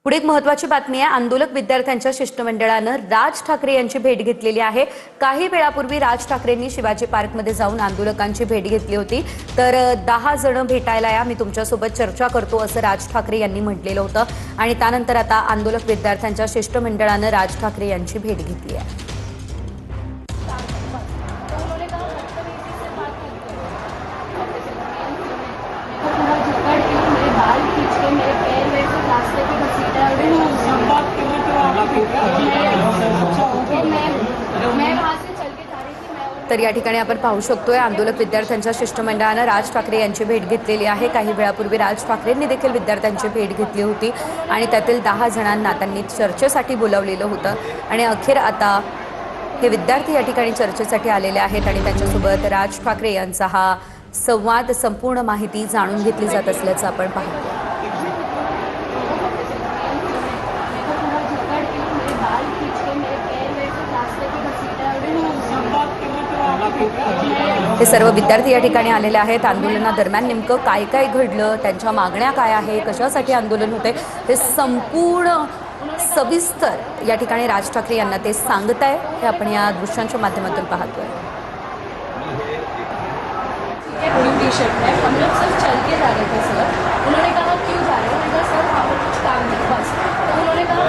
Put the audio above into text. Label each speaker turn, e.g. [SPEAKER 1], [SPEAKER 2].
[SPEAKER 1] पुढे एक महत्त्वाची बातमी आहे। आंदोलक विद्यार्थ्यांच्या शिष्टमंडळानं राज ठाकरे यांची भेट घेतलेली आहे। काही वेळापूर्वी राज ठाकरेंनी शिवाजी पार्कमध्ये जाऊन आंदोलकांची भेट घेतली होती। तर 10 जण भेटायला या, मी तुमच्यासोबत चर्चा करतो असं राज ठाकरे यांनी म्हटलेलं होतं। आणि त्यानंतर आता आंदोलक विद्यार्थ्यांच्या शिष्टमंडळानं राज ठाकरे यांची भेट घेतली आहे। तर या ठिकाणी आपण पाहू शकतोय आंदोलक विद्यार्थ्यांच्या शिष्टमंडळानं राज ठाकरे यांची भेट घेतलेली आहे। काही वेळापूर्वी राज ठाकरेंनी देखील विद्यार्थ्यांची भेट घेतली होती आणि त्यातील 10 जणांना त्यांनी चर्चेसाठी बोलावलेलं होतं आणि अखेर आता हे विद्यार्थी या ठिकाणी चर्चेसाठी आलेले आहेत आणि त्यांच्यासोबत राज ठाकरे यांचा हा संवाद, संपूर्ण माहिती जाणून घेतली जात असल्याचं आपण पाहतो। हे सर्व विद्यार्थी या ठिकाणी आलेले आहेत। आंदोलनादरम्यान नेमकं काय काय घडलं, त्यांच्या मागण्या काय आहे, कशासाठी आंदोलन होते, हे संपूर्ण सविस्तर या ठिकाणी राज ठाकरे यांना ते सांगताय। हे आपण या दृश्यांच्या माध्यमातून पाहतोय।
[SPEAKER 2] हम लोग सिर्फ चल के जा रहे थे सर। उन्होंने कहा क्यों जा रहे हैं, सर वहाँ पर कुछ काम है बस। तो उन्होंने कहा